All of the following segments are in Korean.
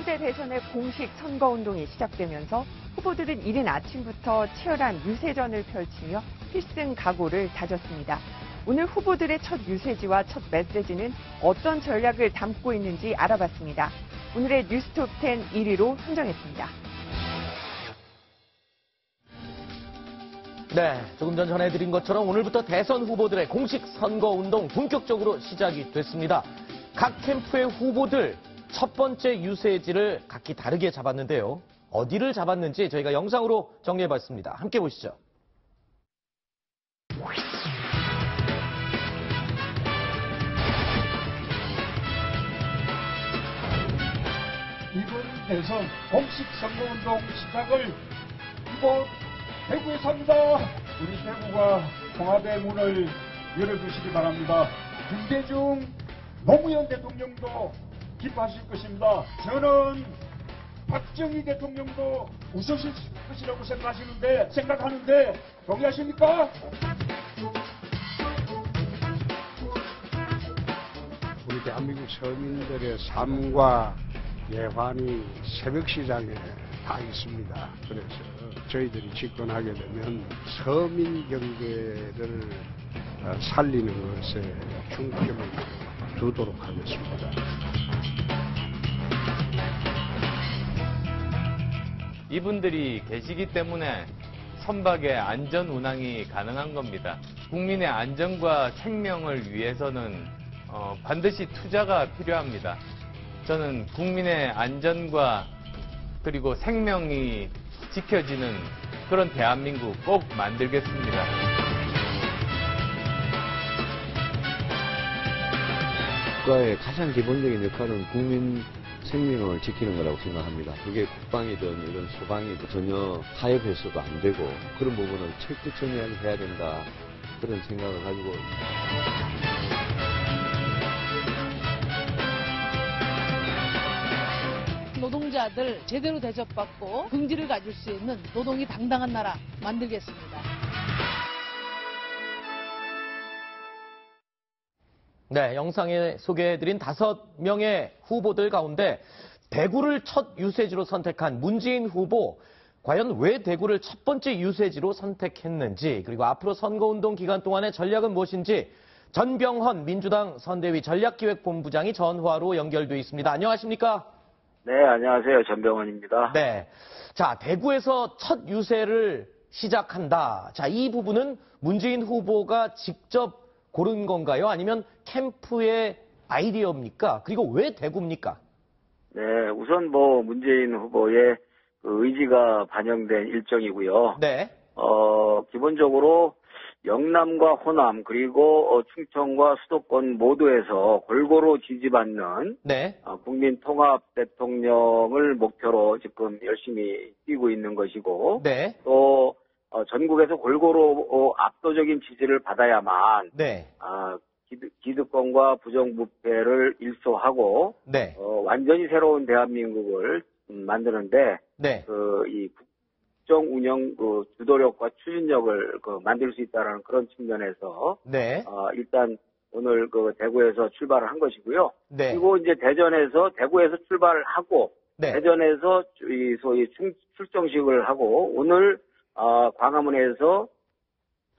후대 대선의 공식 선거운동이 시작되면서 후보들은 이른 아침부터 치열한 유세전을 펼치며 필승 각오를 다졌습니다. 오늘 후보들의 첫 유세지와 첫 메시지는 어떤 전략을 담고 있는지 알아봤습니다. 오늘의 뉴스톱10 1위로 선정했습니다. 네, 조금 전 전해드린 것처럼 오늘부터 대선 후보들의 공식 선거운동 본격적으로 시작이 됐습니다. 각 캠프의 후보들 첫 번째 유세지를 각기 다르게 잡았는데요. 어디를 잡았는지 저희가 영상으로 정리해봤습니다. 함께 보시죠. 이번 대선 공식 선거운동 시작을 이곳 대구에서 합니다. 우리 대구가 통합의 문을 열어주시기 바랍니다. 김대중 노무현 대통령도 기뻐하실 것입니다. 저는 박정희 대통령도 웃으실 것이라고 생각하는데 동의하십니까? 우리 대한민국 서민들의 삶과 예환이 새벽시장에 다 있습니다. 그래서 저희들이 집권하게 되면 서민 경제를 살리는 것에 중점을 두도록 하겠습니다. 이분들이 계시기 때문에 선박의 안전 운항이 가능한 겁니다. 국민의 안전과 생명을 위해서는 반드시 투자가 필요합니다. 저는 국민의 안전과 그리고 생명이 지켜지는 그런 대한민국 꼭 만들겠습니다. 국가의 가장 기본적인 역할은 국민 생명을 지키는 거라고 생각합니다. 그게 국방이든 이런 소방이든 전혀 타협해서도 안 되고 그런 부분을 철두철미하게 해야 된다. 그런 생각을 가지고 노동자들 제대로 대접받고 긍지를 가질 수 있는 노동이 당당한 나라 만들겠습니다. 네, 영상에 소개해드린 5명의 후보들 가운데 대구를 첫 유세지로 선택한 문재인 후보, 과연 왜 대구를 첫 번째 유세지로 선택했는지, 그리고 앞으로 선거운동 기간 동안의 전략은 무엇인지 전병헌 민주당 선대위 전략기획본부장이 전화로 연결돼 있습니다. 안녕하십니까? 네, 안녕하세요. 전병헌입니다. 네. 자, 대구에서 첫 유세를 시작한다. 자, 이 부분은 문재인 후보가 직접 고른 건가요? 아니면 캠프의 아이디어입니까? 그리고 왜 대구입니까? 네, 우선 문재인 후보의 그 의지가 반영된 일정이고요. 네. 기본적으로 영남과 호남 그리고 충청과 수도권 모두에서 골고루 지지받는 네. 국민 통합 대통령을 목표로 지금 열심히 뛰고 있는 것이고 네. 또 전국에서 골고루 압도적인 지지를 받아야만 네. 기득권과 부정부패를 일소하고 네. 완전히 새로운 대한민국을 만드는데 네. 이 국정 운영 주도력과 추진력을 만들 수 있다라는 그런 측면에서 네. 일단 오늘 대구에서 출발을 한 것이고요. 네. 그리고 이제 대구에서 출발을 하고 네. 대전에서 이 소위 출정식을 하고 오늘 광화문에서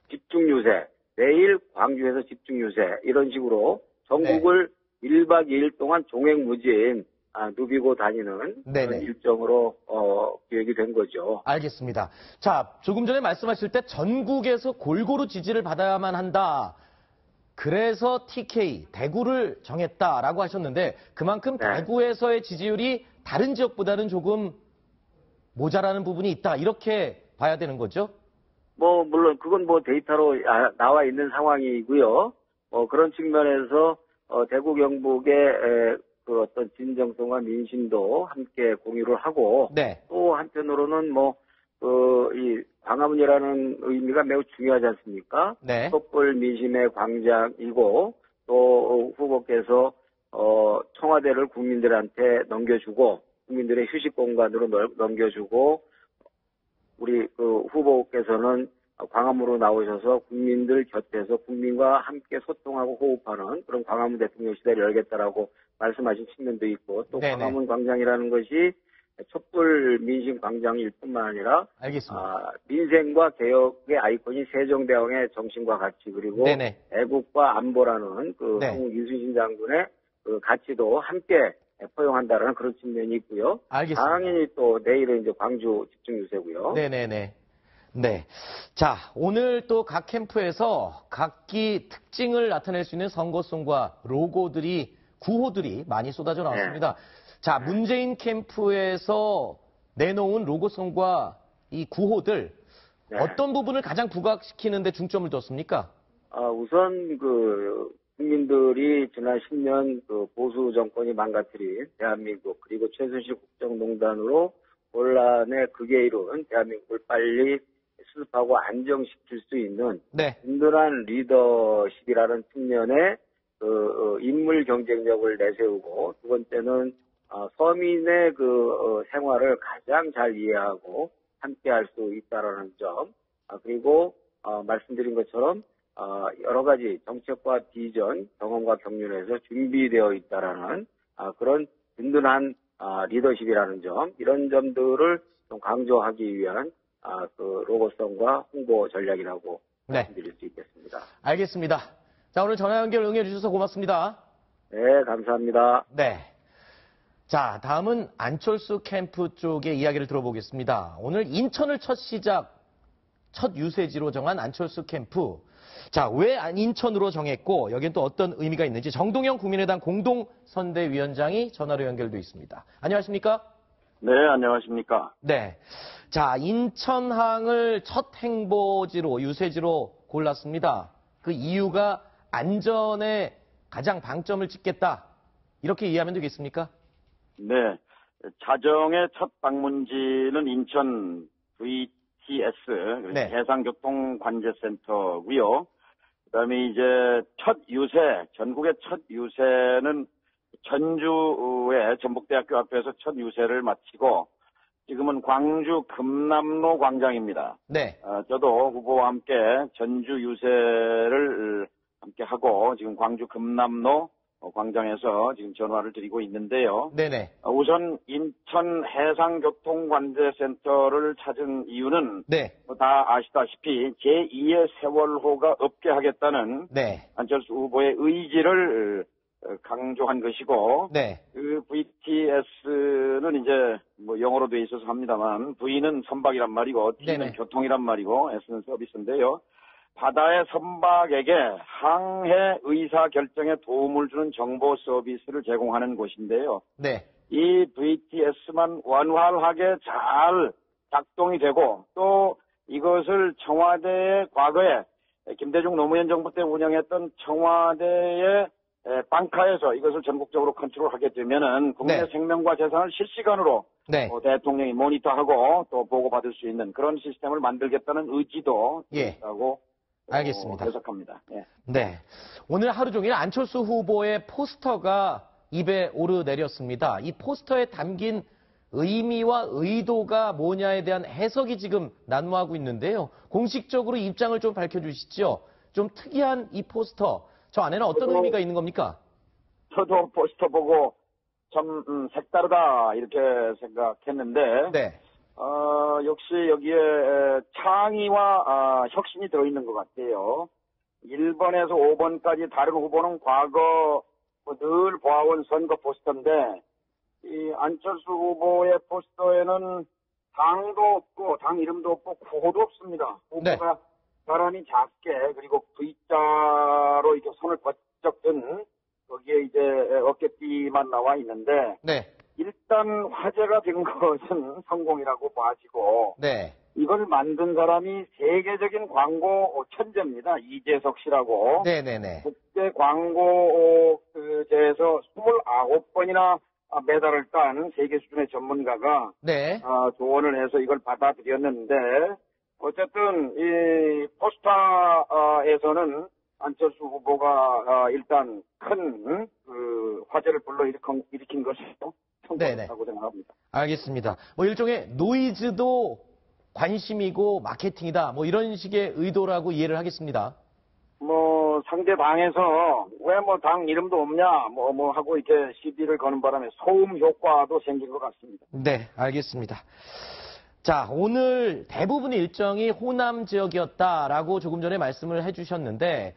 집중 유세, 내일 광주에서 집중 유세 이런 식으로 전국을 1박 2일 동안 종횡무진 누비고 다니는 그런 일정으로 기획이 된 거죠. 알겠습니다. 자, 조금 전에 말씀하실 때 전국에서 골고루 지지를 받아야만 한다. 그래서 TK, 대구를 정했다라고 하셨는데 그만큼 네. 대구에서의 지지율이 다른 지역보다는 조금 모자라는 부분이 있다. 이렇게 봐야 되는 거죠? 물론 그건 데이터로 나와 있는 상황이고요. 그런 측면에서 대구 경북의 그 어떤 진정성과 민심도 함께 공유를 하고 네. 또 한편으로는 이 광화문이라는 의미가 매우 중요하지 않습니까? 네. 촛불 민심의 광장이고 또 후보께서 청와대를 국민들한테 넘겨주고 국민들의 휴식 공간으로 넘겨주고 우리 후보께서는 광화문으로 나오셔서 국민들 곁에서 국민과 함께 소통하고 호흡하는 그런 광화문 대통령 시대를 열겠다라고 말씀하신 측면도 있고 또 네네. 광화문 광장이라는 것이 촛불 민심 광장일 뿐만 아니라 알겠습니다. 민생과 개혁의 아이콘이 세종대왕의 정신과 가치 그리고 네네. 애국과 안보라는 그 네. 한국 유수신 장군의 그 가치도 함께 포용한다라는 그런 측면이 있고요. 알겠습니다. 당연히 또 내일은 이제 광주 집중 유세고요. 네네네. 네. 자, 오늘 또 각 캠프에서 각기 특징을 나타낼 수 있는 선거송과 로고들이, 구호들이 많이 쏟아져 나왔습니다. 자, 문재인 캠프에서 내놓은 로고송과 이 구호들, 네. 어떤 부분을 가장 부각시키는 데 중점을 뒀습니까? 우선 국민들이 지난 10년 보수 정권이 망가뜨린 대한민국 그리고 최순실 국정농단으로 혼란의 극에 이른 대한민국을 빨리 수습하고 안정시킬 수 있는 네. 든든한 리더십이라는 측면에 인물 경쟁력을 내세우고 두 번째는 서민의 생활을 가장 잘 이해하고 함께할 수 있다라는 점 그리고 말씀드린 것처럼 여러 가지 정책과 비전, 경험과 경륜에서 준비되어 있다라는 그런 든든한 리더십이라는 점, 이런 점들을 좀 강조하기 위한 그 로고송과 홍보 전략이라고 네. 말씀드릴 수 있겠습니다. 알겠습니다. 자, 오늘 전화 연결 응해 주셔서 고맙습니다. 네, 감사합니다. 네. 자, 다음은 안철수 캠프 쪽의 이야기를 들어보겠습니다. 오늘 인천을 첫 유세지로 정한 안철수 캠프. 자, 왜 인천으로 정했고 여기엔 또 어떤 의미가 있는지 정동영 국민의당 공동선대위원장이 전화로 연결돼 있습니다. 안녕하십니까? 네, 안녕하십니까? 네. 자, 인천항을 첫 행보지로, 유세지로 골랐습니다. 그 이유가 안전에 가장 방점을 찍겠다. 이렇게 이해하면 되겠습니까? 네. 자정의 첫 방문지는 인천 VTS, 네. 해상교통관제센터고요. 그다음에 이제 첫 유세, 전국의 첫 유세는 전주의 전북대학교 앞에서 첫 유세를 마치고 지금은 광주 금남로 광장입니다. 네. 저도 후보와 함께 전주 유세를 함께 하고 지금 광주 금남로 광장에서 지금 전화를 드리고 있는데요. 네네. 우선 인천 해상교통관제센터를 찾은 이유는 네. 다 아시다시피 제2의 세월호가 없게 하겠다는 네. 안철수 후보의 의지를 강조한 것이고 네. 그 VTS는 이제 뭐 영어로 돼 있어서 합니다만 V는 선박이란 말이고 T는 네네. 교통이란 말이고 S는 서비스인데요. 바다의 선박에게 항해 의사 결정에 도움을 주는 정보 서비스를 제공하는 곳인데요. 네. 이 VTS만 원활하게 잘 작동이 되고 또 이것을 청와대의 과거에 김대중 노무현 정부 때 운영했던 청와대의 방카에서 이것을 전국적으로 컨트롤하게 되면은 국민의 네. 생명과 재산을 실시간으로 네. 대통령이 모니터하고 또 보고받을 수 있는 그런 시스템을 만들겠다는 의지도 예. 있다고 알겠습니다. 해석합니다. 예. 네. 오늘 하루 종일 안철수 후보의 포스터가 입에 오르내렸습니다. 이 포스터에 담긴 의미와 의도가 뭐냐에 대한 해석이 지금 난무하고 있는데요. 공식적으로 입장을 좀 밝혀주시죠. 좀 특이한 이 포스터, 저 안에는 어떤 의미가 있는 겁니까? 저도 포스터 보고 참 색다르다 이렇게 생각했는데 네. 역시 여기에 창의와 혁신이 들어있는 것 같아요. 1번에서 5번까지 다른 후보는 과거 늘 보아온 선거 포스터인데 이 안철수 후보의 포스터에는 당도 없고 당 이름도 없고 구호도 없습니다. 후보가 사람이 작게 그리고 V자로 이렇게 손을 번쩍 든 거기에 이제 어깨띠만 나와 있는데 네. 일단 화제가 된 것은 성공이라고 봐지고 네. 이걸 만든 사람이 세계적인 광고 천재입니다. 이재석 씨라고. 네네네. 국제 광고제에서 29번이나 메달을 딴 세계 수준의 전문가가 네. 조언을 해서 이걸 받아들였는데 어쨌든 이 포스터에서는 안철수 후보가 일단 큰 화제를 불러일으킨 것이고 성공했다고 생각합니다. 알겠습니다. 뭐 일종의 노이즈도 관심이고 마케팅이다. 뭐 이런 식의 의도라고 이해를 하겠습니다. 상대 당에서 왜 당 이름도 없냐, 하고 이렇게 시비를 거는 바람에 소음 효과도 생긴 것 같습니다. 네, 알겠습니다. 자, 오늘 대부분 일정이 호남 지역이었다라고 조금 전에 말씀을 해주셨는데,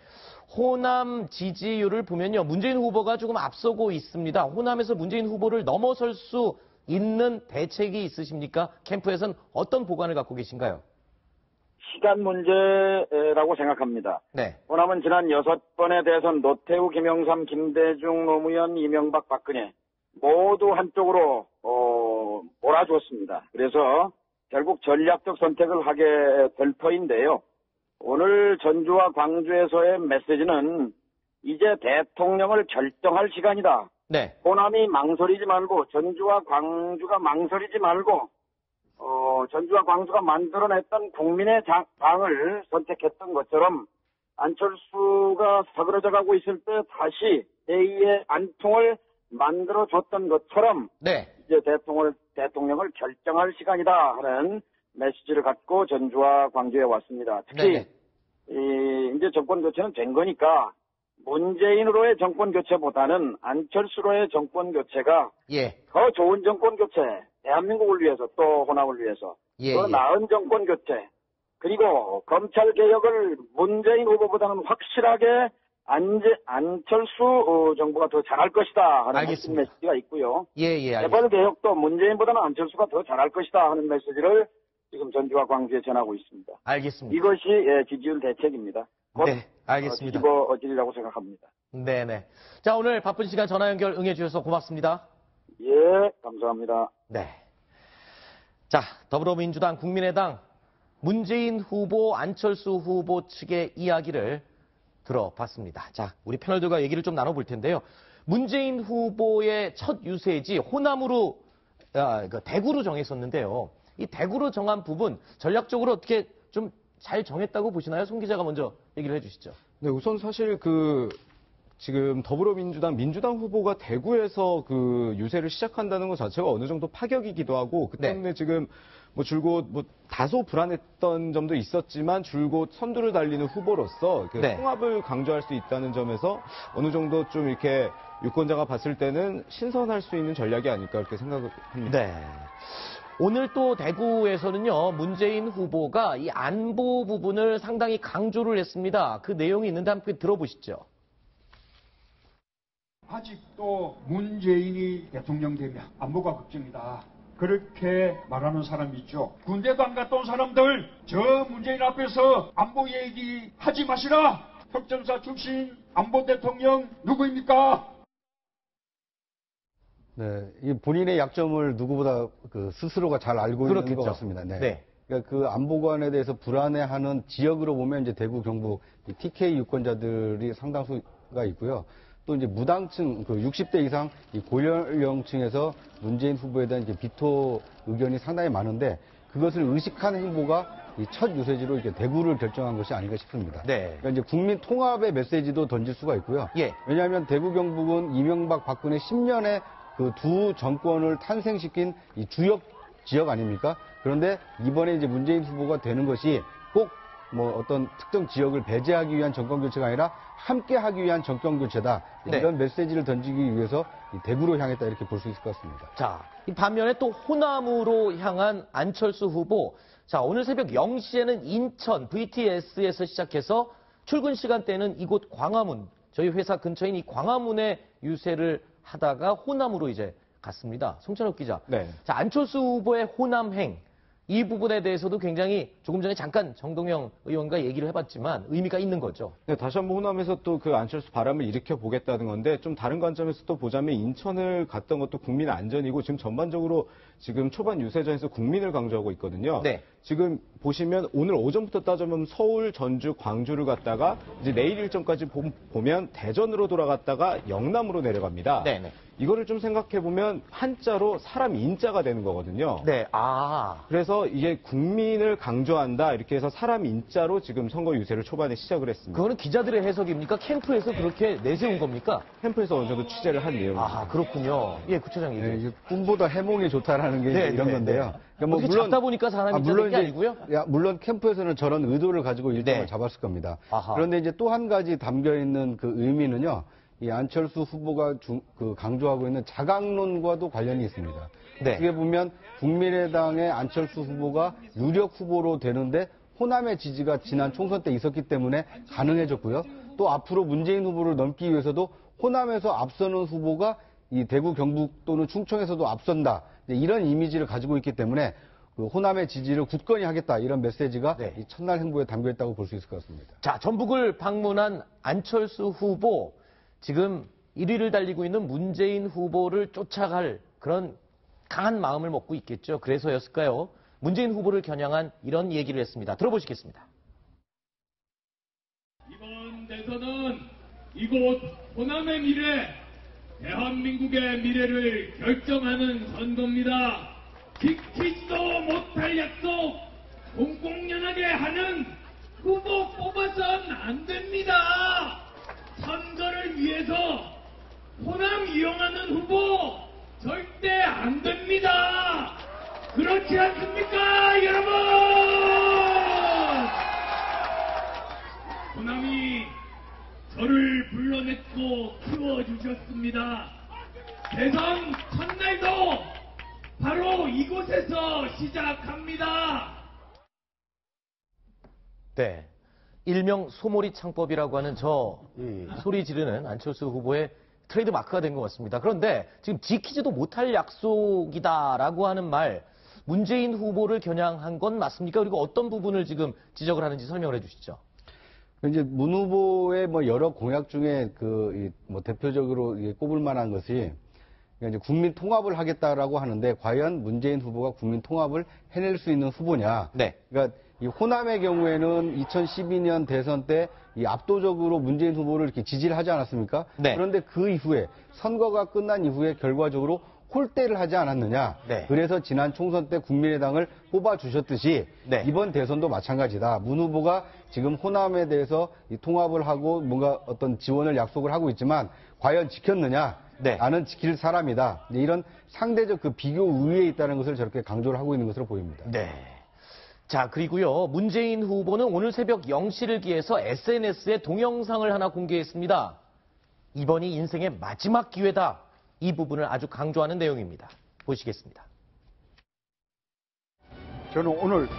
호남 지지율을 보면요, 문재인 후보가 조금 앞서고 있습니다. 호남에서 문재인 후보를 넘어설 수 있는 대책이 있으십니까? 캠프에서는 어떤 보관을 갖고 계신가요? 시간 문제라고 생각합니다. 네. 호남은 지난 6번의 대선 노태우, 김영삼, 김대중, 노무현, 이명박, 박근혜 모두 한쪽으로 몰아줬습니다. 그래서 결국 전략적 선택을 하게 될 터인데요. 오늘 전주와 광주에서의 메시지는 이제 대통령을 결정할 시간이다. 네. 호남이 망설이지 말고 전주와 광주가 망설이지 말고 전주와 광주가 만들어냈던 국민의 당을 선택했던 것처럼 안철수가 사그러져 가고 있을 때 다시 제2의 안통을 만들어줬던 것처럼 네. 이제 대통령을 결정할 시간이다 하는 메시지를 갖고 전주와 광주에 왔습니다. 특히 이제 정권 교체는 된 거니까 문재인으로의 정권 교체보다는 안철수로의 정권 교체가 더 좋은 정권 교체, 대한민국을 위해서 또 호남을 위해서 더 나은 정권 교체, 그리고 검찰 개혁을 문재인 후보보다는 확실하게 안철수 정부가 더 잘할 것이다 하는 메시지가 있고요. 재벌 개혁도 문재인보다는 안철수가 더 잘할 것이다 하는 메시지를 지금 전주와 광주에 전하고 있습니다. 알겠습니다. 이것이 지지율 대책입니다. 네, 알겠습니다. 뒤집어지리라고 생각합니다. 네네. 자, 오늘 바쁜 시간 전화 연결 응해주셔서 고맙습니다. 예, 감사합니다. 네. 자, 더불어민주당, 국민의당, 문재인 후보, 안철수 후보 측의 이야기를 들어봤습니다. 자, 우리 패널들과 얘기를 좀 나눠볼 텐데요. 문재인 후보의 첫 유세지 호남으로, 대구로 정했었는데요. 이 대구로 정한 부분, 전략적으로 어떻게 좀 잘 정했다고 보시나요? 송 기자가 먼저 얘기를 해주시죠. 네, 우선 사실 지금 더불어민주당, 민주당 후보가 대구에서 유세를 시작한다는 것 자체가 어느 정도 파격이기도 하고, 그 때문에 지금 줄곧 다소 불안했던 점도 있었지만 줄곧 선두를 달리는 후보로서 통합을 강조할 수 있다는 점에서 어느 정도 좀 이렇게 유권자가 봤을 때는 신선할 수 있는 전략이 아닐까 이렇게 생각을 합니다. 네. 오늘 또 대구에서는요, 문재인 후보가 이 안보 부분을 상당히 강조를 했습니다. 그 내용이 있는데 함께 들어보시죠. 아직도 문재인이 대통령 되면 안보가 걱정이다. 그렇게 말하는 사람이 있죠. 군대도 안 갔다 온 사람들, 저 문재인 앞에서 안보 얘기 하지 마시라. 혁전사 출신 안보 대통령 누구입니까? 네, 이 본인의 약점을 누구보다 스스로가 잘 알고 있는 것 같습니다. 네. 그러니까 그 안보관에 대해서 불안해하는 지역으로 보면 이제 대구, 경북 TK 유권자들이 상당수가 있고요. 또 이제 무당층, 60대 이상 이 고연령층에서 문재인 후보에 대한 이제 비토 의견이 상당히 많은데 그것을 의식하는 행보가 이 첫 유세지로 이렇게 대구를 결정한 것이 아닌가 싶습니다. 그러니까 이제 국민 통합의 메시지도 던질 수가 있고요. 왜냐하면 대구, 경북은 이명박, 박근혜 10년의 그 두 정권을 탄생시킨 이 주역 지역 아닙니까? 그런데 이번에 이제 문재인 후보가 되는 것이 꼭 어떤 특정 지역을 배제하기 위한 정권 교체가 아니라 함께 하기 위한 정권 교체다. 이런 메시지를 던지기 위해서 대구로 향했다 이렇게 볼 수 있을 것 같습니다. 자, 이 반면에 또 호남으로 향한 안철수 후보. 자, 오늘 새벽 0시에는 인천 VTS에서 시작해서 출근 시간대는 이곳 광화문, 저희 회사 근처인 이 광화문에 유세를 하다가 호남으로 이제 갔습니다. 송찬욱 기자. 자, 안철수 후보의 호남행. 이 부분에 대해서도 굉장히 조금 전에 잠깐 정동영 의원과 얘기를 해봤지만 의미가 있는 거죠. 네, 다시 한번 호남에서 또 그 안철수 바람을 일으켜 보겠다는 건데 좀 다른 관점에서 또 보자면 인천을 갔던 것도 국민 안전이고 지금 전반적으로 지금 초반 유세전에서 국민을 강조하고 있거든요. 지금 보시면 오늘 오전부터 따져보면 서울, 전주, 광주를 갔다가 이제 내일 일정까지 보면 대전으로 돌아갔다가 영남으로 내려갑니다. 이거를 좀 생각해보면 한자로 사람 인자가 되는 거거든요. 네, 그래서 이게 국민을 강조한다 이렇게 해서 사람 인자로 지금 선거 유세를 초반에 시작을 했습니다. 그거는 기자들의 해석입니까? 캠프에서 그렇게 내세운 겁니까? 캠프에서 어느 정도 취재를 한 내용입니다. 그렇군요. 예, 구체장님. 네, 꿈보다 해몽이 좋다라는 게 이런 건데요. 그러니까 뭐 물론 잡다 보니까 사람이 인자된 게 아니고요. 물론 캠프에서는 저런 의도를 가지고 일정을 잡았을 겁니다. 그런데 이제 또 한 가지 담겨 있는 그 의미는요. 이 안철수 후보가 강조하고 있는 자강론과도 관련이 있습니다. 어떻게 보면 국민의당의 안철수 후보가 유력 후보로 되는데 호남의 지지가 지난 총선 때 있었기 때문에 가능해졌고요. 또 앞으로 문재인 후보를 넘기 위해서도 호남에서 앞서는 후보가 이 대구, 경북 또는 충청에서도 앞선다. 이런 이미지를 가지고 있기 때문에 그 호남의 지지를 굳건히 하겠다. 이런 메시지가 이 첫날 행보에 담겨 있다고 볼 수 있을 것 같습니다. 자, 전북을 방문한 안철수 후보. 지금 1위를 달리고 있는 문재인 후보를 쫓아갈 그런 강한 마음을 먹고 있겠죠. 그래서였을까요? 문재인 후보를 겨냥한 이런 얘기를 했습니다. 들어보시겠습니다. 이번 대선은 이곳 호남의 미래, 대한민국의 미래를 결정하는 선거입니다. 지키지도 못할 약속, 공공연하게 하는 후보 뽑아선 안 됩니다. 선거를 위해서 호남 이용하는 후보 절대 안 됩니다. 그렇지 않습니까, 여러분? 호남이 저를 불러냈고 키워주셨습니다. 대선 첫날도 바로 이곳에서 시작합니다. 네. 일명 소몰이 창법이라고 하는 소리 지르는 안철수 후보의 트레이드 마크가 된 것 같습니다. 그런데 지금 지키지도 못할 약속이다라고 하는 말, 문재인 후보를 겨냥한 건 맞습니까? 그리고 어떤 부분을 지금 지적을 하는지 설명을 해주시죠. 이제 문 후보의 뭐 여러 공약 중에 뭐 대표적으로 꼽을 만한 것이 이제 국민 통합을 하겠다라고 하는데 과연 문재인 후보가 국민 통합을 해낼 수 있는 후보냐? 네. 그러니까 이 호남의 경우에는 2012년 대선 때 이 압도적으로 문재인 후보를 이렇게 지지를 하지 않았습니까? 네. 그런데 그 이후에 선거가 끝난 이후에 결과적으로 홀대를 하지 않았느냐? 네. 그래서 지난 총선 때 국민의당을 뽑아주셨듯이 이번 대선도 마찬가지다. 문 후보가 지금 호남에 대해서 이 통합을 하고 뭔가 어떤 지원을 약속을 하고 있지만 과연 지켰느냐? 나는 지킬 사람이다. 이런 상대적 그 비교 우위에 있다는 것을 저렇게 강조를 하고 있는 것으로 보입니다. 네. 자, 그리고요. 문재인 후보는 오늘 새벽 0시를 기해서 SNS에 동영상을 하나 공개했습니다. 이번이 인생의 마지막 기회다. 이 부분을 아주 강조하는 내용입니다. 보시겠습니다. 저는 오늘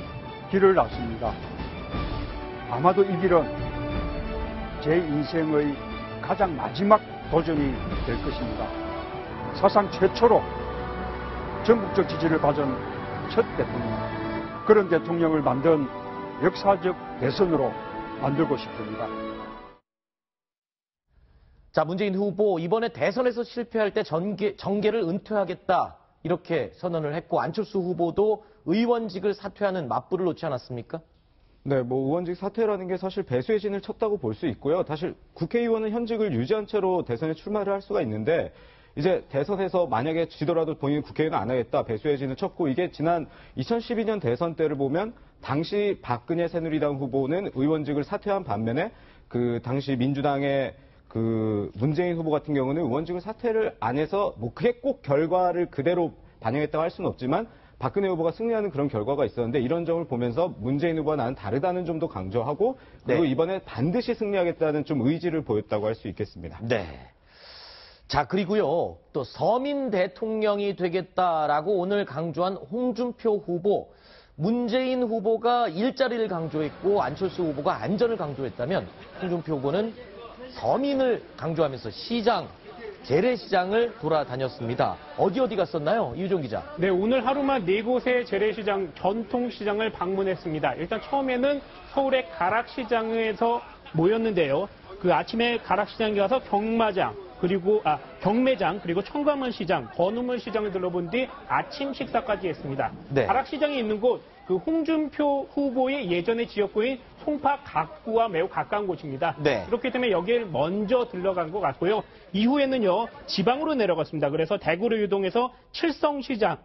길을 났습니다. 아마도 이 길은 제 인생의 가장 마지막 도전이 될 것입니다. 사상 최초로 전국적 지지를 받은 첫 대통령, 그런 대통령을 만든 역사적 대선으로 만들고 싶습니다. 자, 문재인 후보 이번에 대선에서 실패할 때 정계를 은퇴하겠다 이렇게 선언을 했고 안철수 후보도 의원직을 사퇴하는 맞불을 놓지 않았습니까? 네, 뭐 의원직 사퇴라는 게 사실 배수의 진을 쳤다고 볼 수 있고요. 사실 국회의원은 현직을 유지한 채로 대선에 출마를 할 수가 있는데 이제 대선에서 만약에 지더라도 본인은 국회의원 안 하겠다 배수의 진을 쳤고 이게 지난 2012년 대선 때를 보면 당시 박근혜 새누리당 후보는 의원직을 사퇴한 반면에 그 당시 민주당의 그 문재인 후보 같은 경우는 의원직을 사퇴를 안 해서 뭐 그게 꼭 결과를 그대로 반영했다고 할 수는 없지만 박근혜 후보가 승리하는 그런 결과가 있었는데 이런 점을 보면서 문재인 후보와 나는 다르다는 점도 강조하고 그리고 이번에 반드시 승리하겠다는 좀 의지를 보였다고 할 수 있겠습니다. 네. 자, 그리고요. 또 서민 대통령이 되겠다라고 오늘 강조한 홍준표 후보. 문재인 후보가 일자리를 강조했고 안철수 후보가 안전을 강조했다면 홍준표 후보는 서민을 강조하면서 시장, 재래시장을 돌아다녔습니다. 어디 갔었나요? 이유종 기자. 네, 오늘 하루만 4곳의 재래시장, 전통시장을 방문했습니다. 일단 처음에는 서울의 가락시장에서 모였는데요. 그 아침에 가락시장에 가서 경매장, 그리고 청과문 시장, 권우문 시장을 둘러본 뒤 아침 식사까지 했습니다. 네. 가락시장이 있는 곳, 그 홍준표 후보의 예전의 지역구인 송파 갑구와 매우 가까운 곳입니다. 네. 그렇기 때문에 여기를 먼저 들러간 것 같고요. 이후에는요, 지방으로 내려갔습니다. 그래서 대구를 이동해서 칠성시장,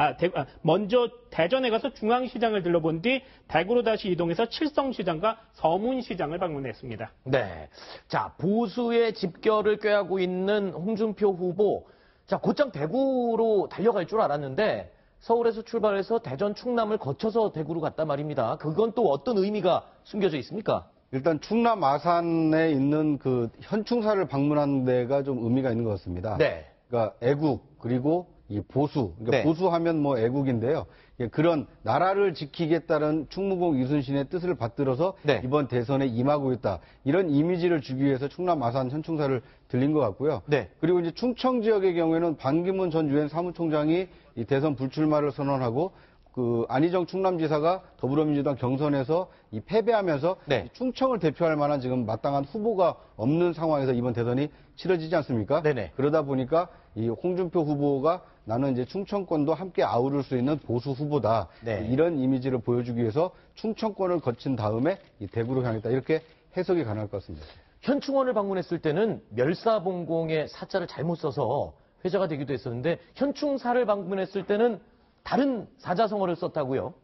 먼저 대전에 가서 중앙시장을 들러본 뒤 대구로 다시 이동해서 칠성시장과 서문시장을 방문했습니다. 네. 자, 보수의 집결을 꾀하고 있는 홍준표 후보. 자, 곧장 대구로 달려갈 줄 알았는데 서울에서 출발해서 대전, 충남을 거쳐서 대구로 갔단 말입니다. 그건 또 어떤 의미가 숨겨져 있습니까? 일단 충남 아산에 있는 그 현충사를 방문한 데가 좀 의미가 있는 것 같습니다. 네. 그러니까 애국 그리고 이 보수. 그러니까 네. 보수하면 뭐 애국인데요. 그런 나라를 지키겠다는 충무공 이순신의 뜻을 받들어서 네. 이번 대선에 임하고 있다. 이런 이미지를 주기 위해서 충남 아산 현충사를 들린 것 같고요. 네. 그리고 이제 충청 지역의 경우에는 반기문 전 유엔 사무총장이 이 대선 불출마를 선언하고 그 안희정 충남지사가 더불어민주당 경선에서 이 패배하면서 네. 충청을 대표할 만한 지금 마땅한 후보가 없는 상황에서 이번 대선이 치러지지 않습니까? 네네. 그러다 보니까 이 홍준표 후보가 나는 이제 충청권도 함께 아우를 수 있는 보수 후보다. 네. 이런 이미지를 보여주기 위해서 충청권을 거친 다음에 이 대구로 향했다. 이렇게 해석이 가능할 것 같습니다. 현충원을 방문했을 때는 멸사봉공의 사자를 잘못 써서 회자가 되기도 했었는데 현충사를 방문했을 때는 다른 사자성어를 썼다고요?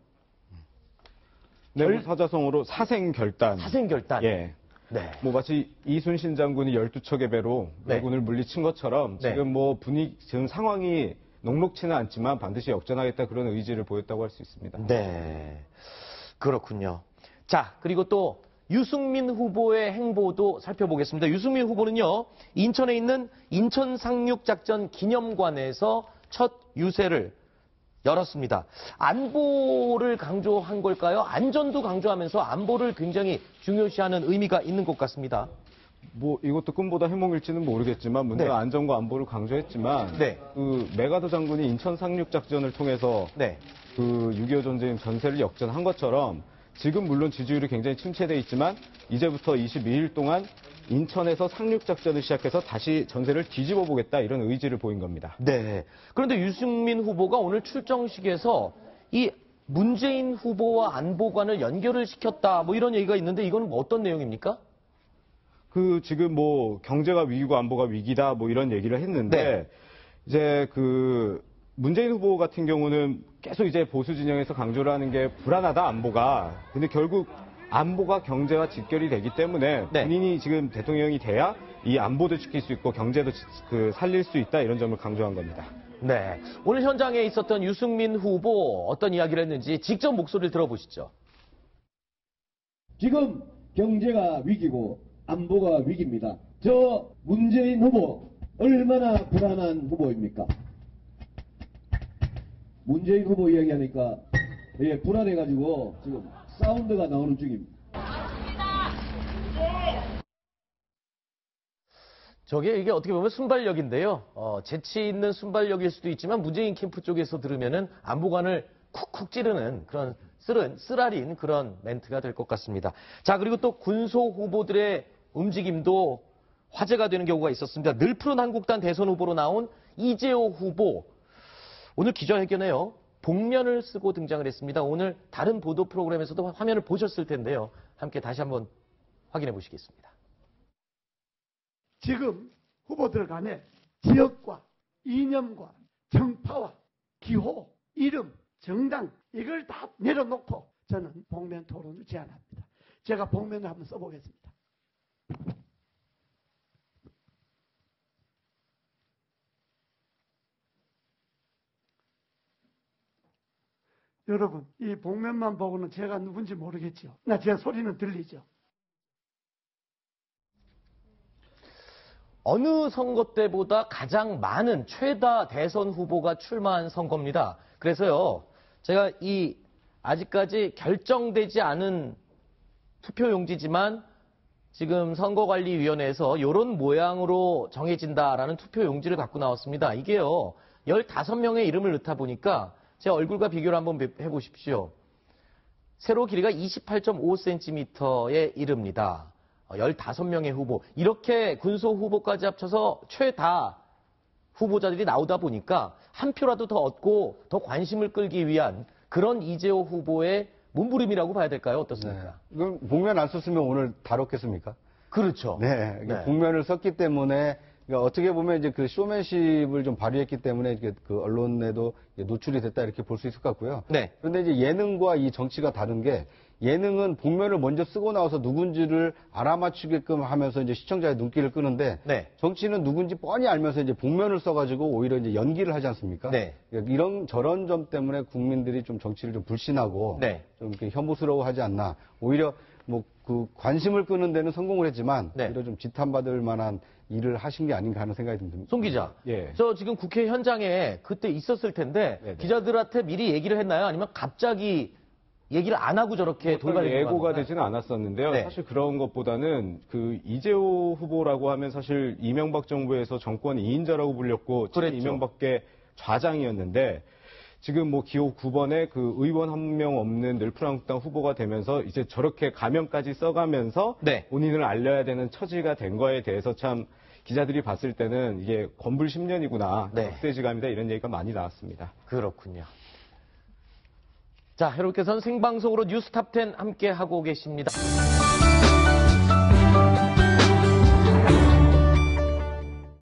네, 사자성어로 사생결단. 사생결단. 예. 네. 뭐 마치 이순신 장군이 12척의 배로 네. 왜군을 물리친 것처럼 네. 지금 뭐 지금 상황이 녹록치는 않지만 반드시 역전하겠다 그런 의지를 보였다고 할 수 있습니다. 네. 그렇군요. 자, 그리고 또 유승민 후보의 행보도 살펴보겠습니다. 유승민 후보는요, 인천에 있는 인천 상륙작전 기념관에서 첫 유세를 열었습니다. 안보를 강조한 걸까요? 안전도 강조하면서 안보를 굉장히 중요시하는 의미가 있는 것 같습니다. 뭐 이것도 꿈보다 해몽일지는 모르겠지만 문제는 네. 안전과 안보를 강조했지만 네. 그 메가더 장군이 인천 상륙작전을 통해서 네. 그 6.25 전쟁 전세를 역전한 것처럼 지금 물론 지지율이 굉장히 침체돼 있지만 이제부터 22일 동안 인천에서 상륙작전을 시작해서 다시 전세를 뒤집어 보겠다 이런 의지를 보인 겁니다. 네. 그런데 유승민 후보가 오늘 출정식에서 이 문재인 후보와 안보관을 연결을 시켰다 뭐 이런 얘기가 있는데 이건 뭐 어떤 내용입니까? 그 지금 뭐 경제가 위기고 안보가 위기다 뭐 이런 얘기를 했는데 네. 이제 그 문재인 후보 같은 경우는 계속 이제 보수 진영에서 강조를 하는 게 불안하다 안보가. 근데 결국 안보가 경제와 직결이 되기 때문에 네. 본인이 지금 대통령이 돼야 이 안보도 지킬 수 있고 경제도 살릴 수 있다 이런 점을 강조한 겁니다. 네. 오늘 현장에 있었던 유승민 후보 어떤 이야기를 했는지 직접 목소리를 들어보시죠. 지금 경제가 위기고 안보가 위기입니다. 저 문재인 후보 얼마나 불안한 후보입니까? 문재인 후보 이야기하니까 불안해가지고 지금 사운드가 나오는 중입니다. 저게 이게 어떻게 보면 순발력인데요. 재치 있는 순발력일 수도 있지만 문재인 캠프 쪽에서 들으면은 안보관을 쿡쿡 찌르는 그런 쓰라린 그런 멘트가 될 것 같습니다. 자, 그리고 또 군소 후보들의 움직임도 화제가 되는 경우가 있었습니다. 늘 푸른 한국당 대선 후보로 나온 이재호 후보. 오늘 기자회견에요. 복면을 쓰고 등장을 했습니다. 오늘 다른 보도 프로그램에서도 화면을 보셨을 텐데요. 함께 다시 한번 확인해 보시겠습니다. 지금 후보들 간에 지역과 이념과 정파와 기호, 이름, 정당 이걸 다 내려놓고 저는 복면 토론을 제안합니다. 제가 복면을 한번 써보겠습니다. 여러분, 이 복면만 보고는 제가 누군지 모르겠죠. 제 소리는 들리죠. 어느 선거 때보다 가장 많은 최다 대선 후보가 출마한 선거입니다. 그래서요, 제가 아직까지 결정되지 않은 투표용지지만 지금 선거관리위원회에서 이런 모양으로 정해진다라는 투표용지를 갖고 나왔습니다. 이게요, 15명의 이름을 넣다 보니까 제 얼굴과 비교를 한번 해보십시오. 세로 길이가 28.5cm에 이릅니다. 15명의 후보. 이렇게 군소 후보까지 합쳐서 최다 후보자들이 나오다 보니까 한 표라도 더 얻고 더 관심을 끌기 위한 그런 이재호 후보의 몸부림이라고 봐야 될까요? 어떻습니까? 네. 그럼 복면 안 썼으면 오늘 다뤘겠습니까? 그렇죠. 네. 복면을 썼기 때문에 그러니까 어떻게 보면 이제 그 쇼맨십을 좀 발휘했기 때문에 그 언론에도 노출이 됐다 이렇게 볼 수 있을 것 같고요. 네. 그런데 이제 예능과 이 정치가 다른 게 예능은 복면을 먼저 쓰고 나와서 누군지를 알아맞추게끔 하면서 이제 시청자의 눈길을 끄는데 네. 정치는 누군지 뻔히 알면서 이제 복면을 써가지고 오히려 이제 연기를 하지 않습니까? 네. 그러니까 이런 저런 점 때문에 국민들이 좀 정치를 좀 불신하고 네. 좀 이렇게 혐오스러워하지 않나. 오히려 뭐 그 관심을 끄는 데는 성공을 했지만 오히려 좀 지탄받을 만한 일을 하신 게 아닌가 하는 생각이 듭니다. 송 기자, 예. 저 지금 국회 현장에 그때 있었을 텐데 기자들한테 미리 얘기를 했나요? 아니면 갑자기 얘기를 안 하고 저렇게 돌발이 예고가 되지는 않았었는데요. 네. 사실 그런 것보다는 그 이재호 후보라고 하면 사실 이명박 정부에서 정권 2인자라고 불렸고 그랬죠. 이명박계 좌장이었는데 지금 뭐 기호 9번에 그 의원 한 명 없는 늘푸란국당 후보가 되면서 이제 저렇게 가면까지 써가면서 본인을 알려야 되는 처지가 된 거에 대해서 참 기자들이 봤을 때는 이게 건불 10년이구나, 격세지감이다 이런 얘기가 많이 나왔습니다. 그렇군요. 자, 여러분께서는 생방송으로 뉴스탑10 함께 하고 계십니다.